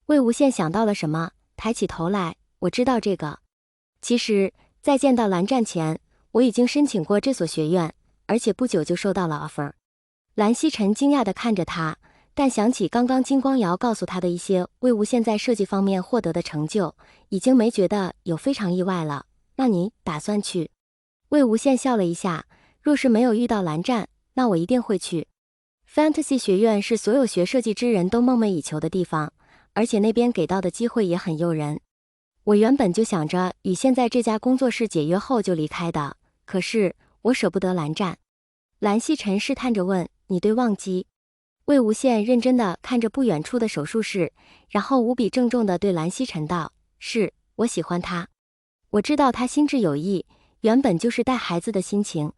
魏无羡想到了什么，抬起头来，我知道这个。其实，在见到蓝湛前，我已经申请过这所学院，而且不久就收到了 offer。蓝曦臣惊讶地看着他，但想起刚刚金光瑶告诉他的一些魏无羡在设计方面获得的成就，已经没觉得有非常意外了。那你打算去？魏无羡笑了一下，若是没有遇到蓝湛，那我一定会去。Fantasy 学院是所有学设计之人都梦寐以求的地方，而且那边给到的机会也很诱人。我原本就想着与现在这家工作室解约后就离开的，可是我舍不得蓝湛。蓝曦臣试探着问：“你对忘机？”魏无羡认真地看着不远处的手术室，然后无比郑重地对蓝曦臣道：“是，我喜欢他。我知道他心智有异，原本就是带孩子的心情。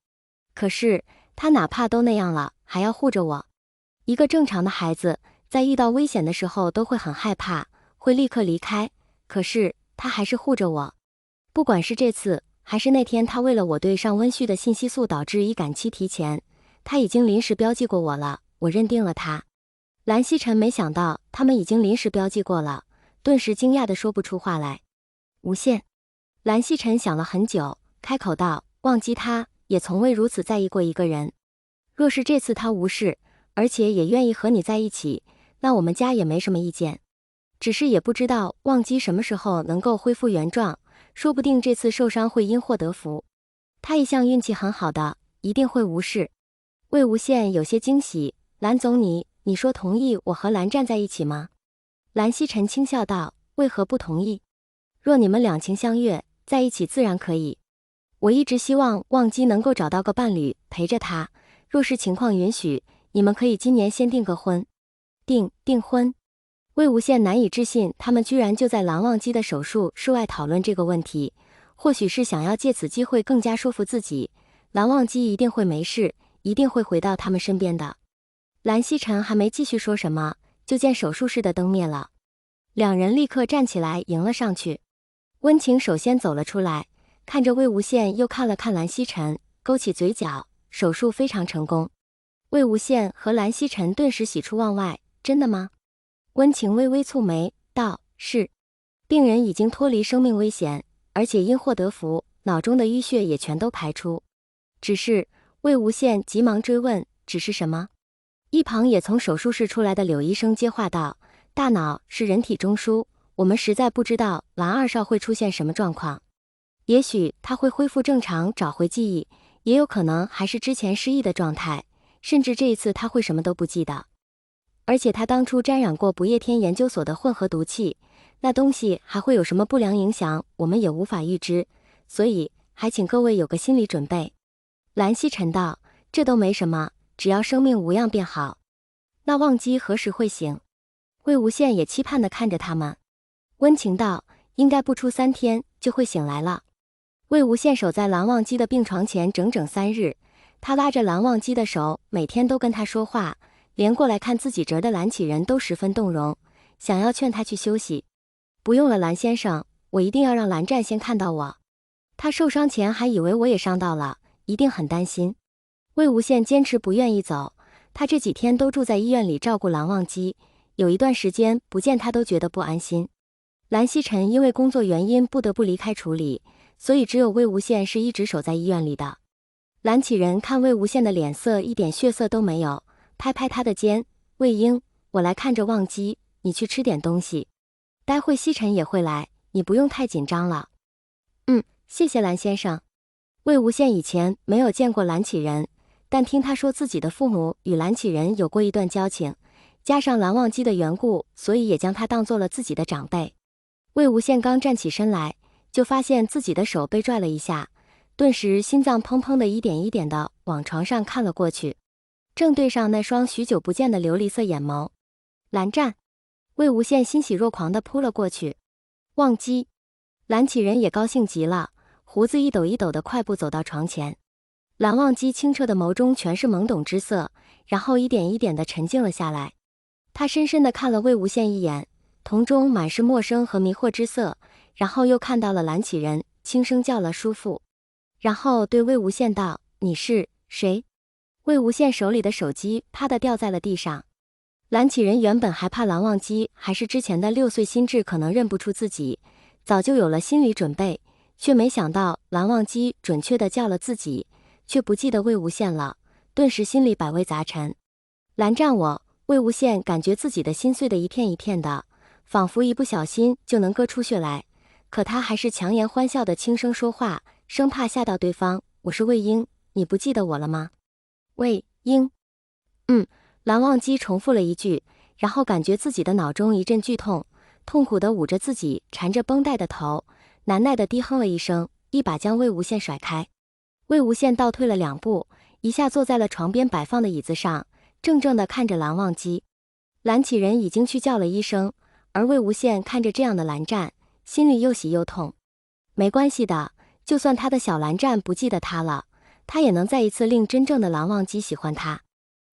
可是他哪怕都那样了，还要护着我。一个正常的孩子，在遇到危险的时候都会很害怕，会立刻离开。可是他还是护着我。不管是这次，还是那天他为了我对上温煦的信息素导致医感期提前，他已经临时标记过我了，我认定了他。”蓝曦臣没想到他们已经临时标记过了，顿时惊讶地说不出话来。无限。蓝曦臣想了很久，开口道：“忘记他也从未如此在意过一个人。若是这次他无事，而且也愿意和你在一起，那我们家也没什么意见。只是也不知道忘机什么时候能够恢复原状，说不定这次受伤会因祸得福。他一向运气很好的，一定会无事。”魏无羡有些惊喜：“蓝总你说同意我和蓝湛在一起吗？”蓝曦臣轻笑道：“为何不同意？若你们两情相悦，在一起自然可以。我一直希望忘机能够找到个伴侣陪着他，若是情况允许，你们可以今年先订个婚。”订婚？魏无羡难以置信，他们居然就在蓝忘机的手术室外讨论这个问题，或许是想要借此机会更加说服自己，蓝忘机一定会没事，一定会回到他们身边的。蓝曦臣还没继续说什么，就见手术室的灯灭了，两人立刻站起来迎了上去。温情首先走了出来，看着魏无羡，又看了看蓝曦臣，勾起嘴角。手术非常成功。魏无羡和蓝曦臣顿时喜出望外。真的吗？温情微微蹙眉道：“是，病人已经脱离生命危险，而且因祸得福，脑中的淤血也全都排出。只是……”魏无羡急忙追问：“只是什么？”一旁也从手术室出来的柳医生接话道：“大脑是人体中枢，我们实在不知道蓝二少会出现什么状况。也许他会恢复正常，找回记忆，也有可能还是之前失忆的状态，甚至这一次他会什么都不记得。而且他当初沾染过不夜天研究所的混合毒气，那东西还会有什么不良影响，我们也无法预知，所以还请各位有个心理准备。”蓝曦臣道：“这都没什么，只要生命无恙便好。那忘机何时会醒？”魏无羡也期盼地看着他们。温情道：“应该不出3天就会醒来了。”魏无羡守在蓝忘机的病床前整整3日，他拉着蓝忘机的手，每天都跟他说话，连过来看自己侄的蓝启仁都十分动容，想要劝他去休息。“不用了，蓝先生，我一定要让蓝湛先看到我。他受伤前还以为我也伤到了，一定很担心。”魏无羡坚持不愿意走，他这几天都住在医院里照顾蓝忘机，有一段时间不见他都觉得不安心。蓝曦臣因为工作原因不得不离开处理，所以只有魏无羡是一直守在医院里的。蓝启仁看魏无羡的脸色一点血色都没有，拍拍他的肩：“魏婴，我来看着忘机，你去吃点东西。待会曦臣也会来，你不用太紧张了。”“谢谢蓝先生。”魏无羡以前没有见过蓝启仁，但听他说自己的父母与蓝启仁有过一段交情，加上蓝忘机的缘故，所以也将他当做了自己的长辈。魏无羡刚站起身来，就发现自己的手被拽了一下，顿时心脏砰砰的一点一点的往床上看了过去，正对上那双许久不见的琉璃色眼眸。蓝湛！魏无羡欣喜若狂地扑了过去。忘机！蓝启仁也高兴极了，胡子一抖一抖的快步走到床前。蓝忘机清澈的眸中全是懵懂之色，然后一点一点地沉静了下来。他深深地看了魏无羡一眼，瞳中满是陌生和迷惑之色，然后又看到了蓝启仁，轻声叫了叔父，然后对魏无羡道：“你是谁？”魏无羡手里的手机啪地掉在了地上。蓝启仁原本还怕蓝忘机还是之前的6岁心智可能认不出自己，早就有了心理准备，却没想到蓝忘机准确地叫了自己，却不记得魏无羡了，顿时心里百味杂陈。蓝战我，魏无羡感觉自己的心碎得一片一片的，仿佛一不小心就能割出血来，可他还是强颜欢笑地轻声说话，生怕吓到对方。我是魏婴，你不记得我了吗？魏婴。蓝忘机重复了一句，然后感觉自己的脑中一阵剧痛，痛苦地捂着自己缠着绷带的头，难耐地低哼了一声，一把将魏无羡甩开。魏无羡倒退了2步，一下坐在了床边摆放的椅子上，怔怔地看着蓝忘机。蓝启仁已经去叫了医生，而魏无羡看着这样的蓝战，心里又喜又痛。没关系的，就算他的小蓝战不记得他了，他也能再一次令真正的蓝忘机喜欢他。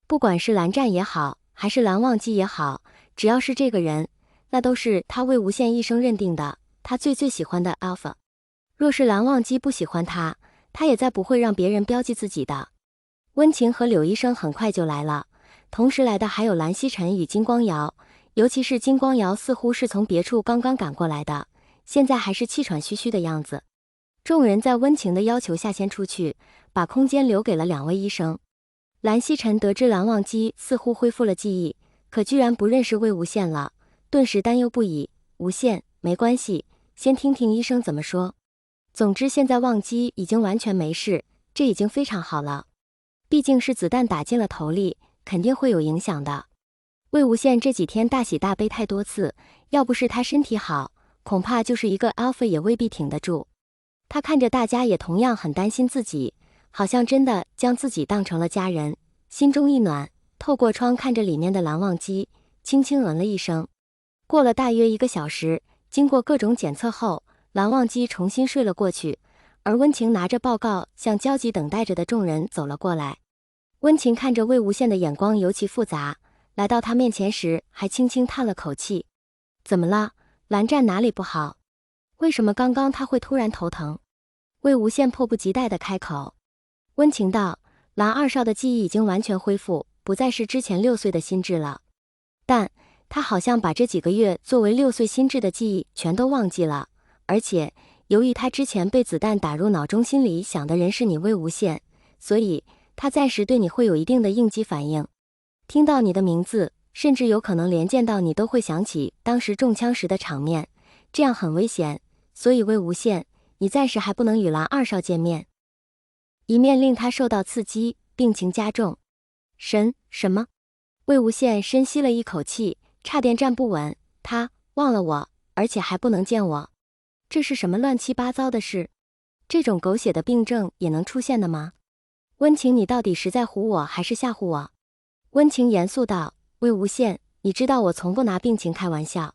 不管是蓝战也好，还是蓝忘机也好，只要是这个人，那都是他魏无羡一生认定的，他最喜欢的 alpha。若是蓝忘机不喜欢他，他也再不会让别人标记自己的。温情和柳医生很快就来了，同时来的还有蓝曦臣与金光瑶，尤其是金光瑶似乎是从别处刚刚赶过来的，现在还是气喘吁吁的样子。众人在温情的要求下先出去，把空间留给了2位医生。蓝曦臣得知蓝忘机似乎恢复了记忆，可居然不认识魏无羡了，顿时担忧不已。无羡，没关系，先听听医生怎么说。总之现在忘机已经完全没事，这已经非常好了。毕竟是子弹打进了头里，肯定会有影响的。魏无羡这几天大喜大悲太多次，要不是他身体好，恐怕就是一个 alpha 也未必挺得住。他看着大家也同样很担心自己，好像真的将自己当成了家人，心中一暖，透过窗看着里面的蓝忘机，轻轻嗯了一声。过了大约1个小时，经过各种检测后，蓝忘机重新睡了过去，而温情拿着报告向焦急等待着的众人走了过来。温情看着魏无羡的眼光尤其复杂，来到他面前时还轻轻叹了口气。怎么了？蓝战哪里不好？为什么刚刚他会突然头疼？魏无羡迫不及待地开口。温情道，蓝二少的记忆已经完全恢复，不再是之前6岁的心智了。但他好像把这几个月作为6岁心智的记忆全都忘记了，而且由于他之前被子弹打入脑中，心里想的人是你魏无羡，所以他暂时对你会有一定的应激反应。听到你的名字，甚至有可能连见到你都会想起当时中枪时的场面，这样很危险，所以魏无羡，你暂时还不能与蓝二少见面，以免令他受到刺激，病情加重。什么？魏无羡深吸了一口气，差点站不稳。他忘了我，而且还不能见我，这是什么乱七八糟的事？这种狗血的病症也能出现的吗？温情，你到底是在唬我还是吓唬我？温情严肃道，魏无羡，你知道我从不拿病情开玩笑。